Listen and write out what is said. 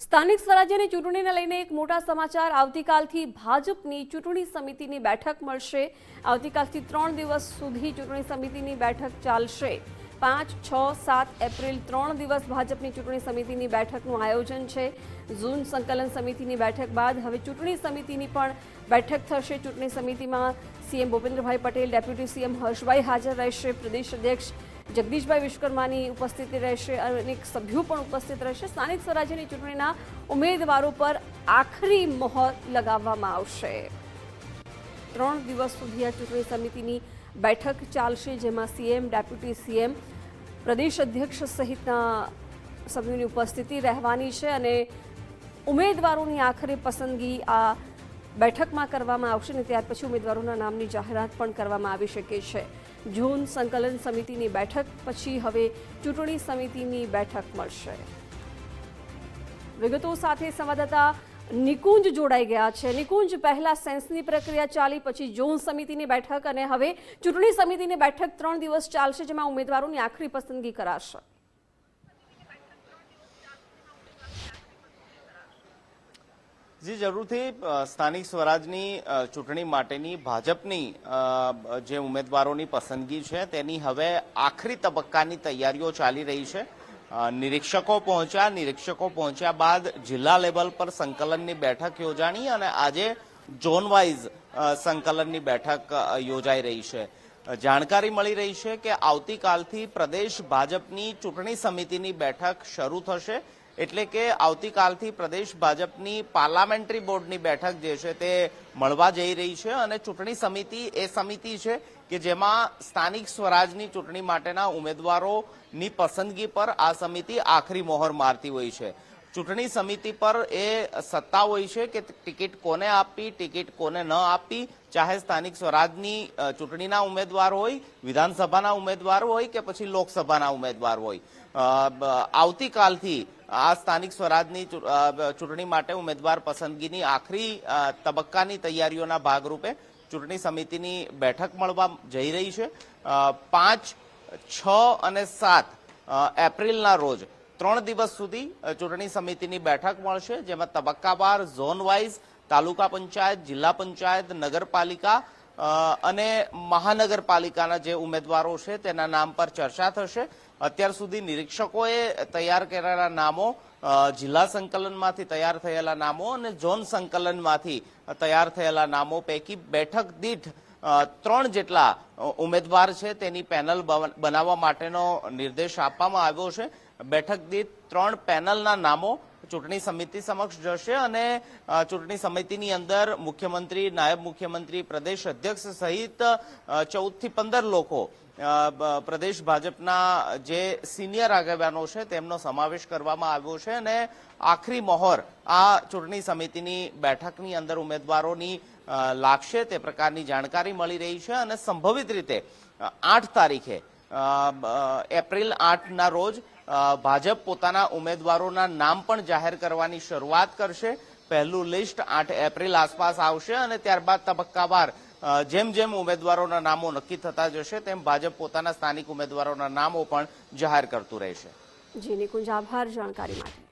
સ્થાનિક સ્વરાજ્યની ચૂંટણીને લઈને એક મોટા સમાચાર। આવતીકાલથી ભાજપની ચૂંટણી સમિતિની બેઠક મળશે। આવતીકાલથી 3 દિવસ સુધી ચૂંટણી સમિતિની બેઠક ચાલશે। 5, 6, 7 એપ્રિલ 3 દિવસ ભાજપની ચૂંટણી સમિતિની બેઠકનું આયોજન છે। ઝોન સંકલન સમિતિની બેઠક બાદ હવે ચૂંટણી સમિતિની પણ બેઠક થશે। ચૂંટણી સમિતિમાં CM Bhupendrabhai Patel, deputy CM Harshbhai હાજર રહેશે, પ્રદેશ અધ્યક્ષ જગદીશભાઈ વિશ્વકર્માની ઉપસ્થિતિ રહેશે, અનેક સભ્યો પણ ઉપસ્થિત રહેશે। સ્થાનિક સ્વરાજ્યની ચૂંટણીના ઉમેદવારો પર આખરી મહોર લગાવવામાં આવશે। 3 દિવસ સુધી આ ચૂંટણી સમિતિની બેઠક ચાલશે, જેમાં સીએમ, ડેપ્યુટી સીએમ, પ્રદેશ અધ્યક્ષ સહિતના સભ્યોની ઉપસ્થિતિ રહેવાની છે અને ઉમેદવારોની આખરી પસંદગી આ બેઠકમાં કરવામાં આવશે અને ત્યાર પછી ઉમેદવારોના નામની જાહેરાત પણ કરવામાં આવી શકે છે। ઝોન સંકલન સમિતિની બેઠક પછી હવે ચૂંટણી સમિતિની બેઠક મળશે। વિગતો સાથે સંવાદદાતા નિકુંજ જોડાઈ ગયા છે। નિકુંજ, પહેલા સેન્સની પ્રક્રિયા ચાલી, પછી ઝોન સમિતિની બેઠક અને હવે ચૂંટણી સમિતિની બેઠક 3 દિવસ ચાલશે, જેમાં ઉમેદવારોની આખરી પસંદગી કરાશે। જી જરૂરથી સ્થાનિક સ્વરાજની ચૂંટણી માટેની ભાજપની જે ઉમેદવારોની પસંદગી છે તેની હવે આખરી તબક્કાની તૈયારીઓ ચાલી રહી છે। નિરીક્ષકો પહોંચ્યા બાદ જિલ્લા લેવલ પર સંકલનની બેઠક યોજાણી અને આજે ઝોન વાઇઝ સંકલનની બેઠક યોજાઈ રહી છે। જાણકારી મળી રહી છે કે આવતીકાલથી પ્રદેશ ભાજપની ચૂંટણી સમિતિની બેઠક શરૂ થશે, એટલે કે આવતીકાલથી પ્રદેશ ભાજપની પાર્લામેન્ટરી બોર્ડની બેઠક જે છે તે મળવા જઈ રહી છે અને ચૂંટણી સમિતિ એ સમિતિ છે કે જેમાં સ્થાનિક સ્વરાજની ચૂંટણી માટેના ઉમેદવારોની પસંદગી પર આ સમિતિ આખરી મોહર મારતી હોય છે। ચૂંટણી સમિતિ પર એ સત્તા હોય છે કે ટિકિટ કોને આપવી, ટિકિટ કોને ન આપવી, ચાહે સ્થાનિક સ્વરાજની ચૂંટણીના ઉમેદવાર હોય, વિધાનસભાના ઉમેદવાર હોય કે પછી લોકસભાના ઉમેદવાર હોય। આવતીકાલથી આ સ્થાનિક સ્વરાજની ચૂંટણી માટે ઉમેદવાર પસંદગીની આખરી તબક્કાની તૈયારીઓના ભાગરૂપે ચૂંટણી સમિતિની બેઠક મળવા જઈ રહી છે। 5, 6 અને 7 એપ્રિલના રોજ 3 દિવસ સુધી ચૂંટણી સમિતિની બેઠક મળશે, જેમાં તબક્કાવાર ઝોન વાઇઝ તાલુકા પંચાયત, જિલ્લા પંચાયત, નગરપાલિકા અને મહાનગરપાલિકાના જે ઉમેદવારો છે તેના નામ પર ચર્ચા થશે। અત્યાર સુધી નિરીક્ષકોએ તૈયાર કરેલા નામો, જિલ્લા સંકલનમાંથી તૈયાર થયેલા નામો અને ઝોન સંકલનમાંથી તૈયાર થયેલા નામો પૈકી બેઠક દીઠ 3 જેટલા ઉમેદવાર છે તેની પેનલ બનાવવા માટેનો નિર્દેશ આપવામાં આવ્યો છે। બેઠક દીઠ 3 પેનલના નામો ચૂંટણી સમિતિ સમક્ષ જશે અને ચૂંટણી સમિતિની અંદર મુખ્યમંત્રી, નાયબ મુખ્યમંત્રી, પ્રદેશ અધ્યક્ષ સહિત 14 થી 15 લોકો પ્રદેશ ભાજપના જે સિનિયર આગેવાનો છે તેમનો સમાવેશ કરવામાં આવ્યો છે અને આખરી મોહર આ ચૂંટણી સમિતિની બેઠકની અંદર ઉમેદવારોની લાગશે તે પ્રકારની જાણકારી મળી રહી છે અને સંભવિત રીતે 8 તારીખે એપ્રિલ 8ના રોજ ભાજપ પોતાના ઉમેદવારોના નામ પણ જાહેર કરવાની શરૂઆત કરશે। પહેલું લિસ્ટ 8 એપ્રિલ આસપાસ આવશે અને ત્યારબાદ તબક્કાવાર જેમ જેમ ઉમેદવારોના નામો નક્કી થતા જશે તેમ ભાજપ પોતાના સ્થાનિક ઉમેદવારોના નામો પણ જાહેર કરતું રહેશે। જી નિકુંજ, આભાર જાણકારી માટે।